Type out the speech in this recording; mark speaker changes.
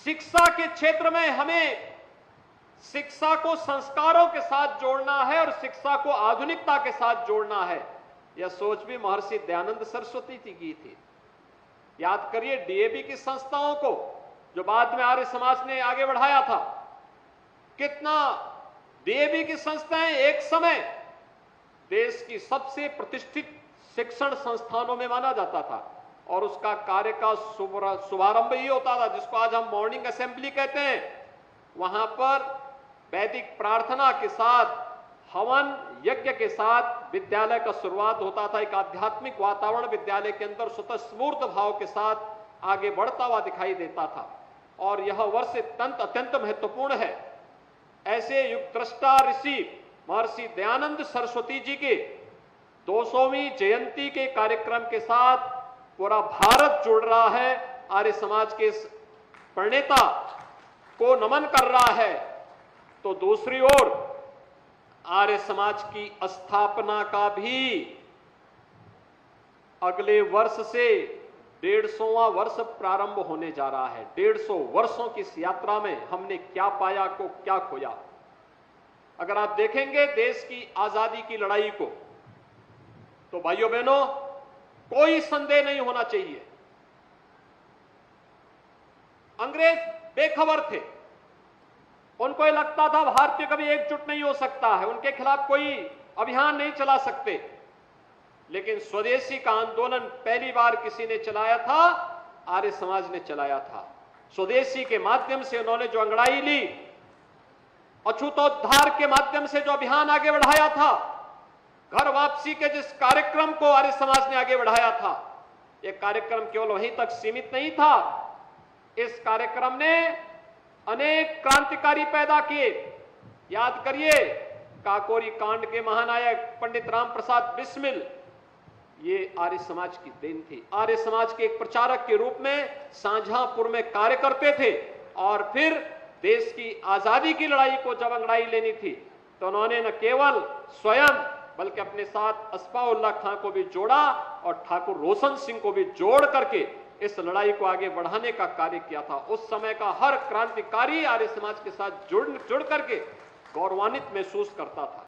Speaker 1: शिक्षा के क्षेत्र में हमें शिक्षा को संस्कारों के साथ जोड़ना है और शिक्षा को आधुनिकता के साथ जोड़ना है। यह सोच भी महर्षि दयानंद सरस्वती जी की थी। याद करिए डीएवी की संस्थाओं को, जो बाद में आर्य समाज ने आगे बढ़ाया था। कितना डीएवी की संस्थाएं एक समय देश की सबसे प्रतिष्ठित शिक्षण संस्थानों में माना जाता था और उसका कार्य का शुभारंभ ही होता था, जिसको आज हम मॉर्निंग असेंबली कहते हैं। वहां पर वैदिक प्रार्थना के साथ, हवन यज्ञ के साथ विद्यालय का शुरुआत होता था। एक आध्यात्मिक वातावरण विद्यालय के अंदर स्वतःस्फूर्त भाव के साथ आगे बढ़ता हुआ दिखाई देता था और यह वर्ष अत्यंत महत्वपूर्ण है। ऐसे युग दृष्टा ऋषि महर्षि दयानंद सरस्वती जी के 200वीं जयंती के कार्यक्रम के साथ पूरा भारत जुड़ रहा है, आर्य समाज के इस प्रणेता को नमन कर रहा है। तो दूसरी ओर आर्य समाज की स्थापना का भी अगले वर्ष से 150वां वर्ष प्रारंभ होने जा रहा है। 150 वर्षों की इस यात्रा में हमने क्या पाया, को क्या खोया। अगर आप देखेंगे देश की आजादी की लड़ाई को, तो भाइयों बहनों कोई संदेह नहीं होना चाहिए, अंग्रेज बेखबर थे। उनको यह लगता था भारतीय कभी एकजुट नहीं हो सकता है, उनके खिलाफ कोई अभियान नहीं चला सकते। लेकिन स्वदेशी का आंदोलन पहली बार किसी ने चलाया था, आर्य समाज ने चलाया था। स्वदेशी के माध्यम से उन्होंने जो अंगड़ाई ली, अछूतोद्धार के माध्यम से जो अभियान आगे बढ़ाया था, घर वापसी के जिस कार्यक्रम को आर्य समाज ने आगे बढ़ाया था, यह कार्यक्रम केवल वहीं तक सीमित नहीं था। इस कार्यक्रम ने अनेक क्रांतिकारी पैदा किए। याद करिए काकोरी कांड के महानायक पंडित राम प्रसाद बिस्मिल, ये आर्य समाज की देन थी। आर्य समाज के एक प्रचारक के रूप में शाहजहांपुर में कार्य करते थे और फिर देश की आजादी की लड़ाई को जब अंगड़ाई लेनी थी, तो उन्होंने न केवल स्वयं बल्कि अपने साथ अस्फाउल्लाह खां को भी जोड़ा और ठाकुर रोशन सिंह को भी जोड़ करके इस लड़ाई को आगे बढ़ाने का कार्य किया था। उस समय का हर क्रांतिकारी आर्य समाज के साथ जुड़ करके गौरवान्वित महसूस करता था।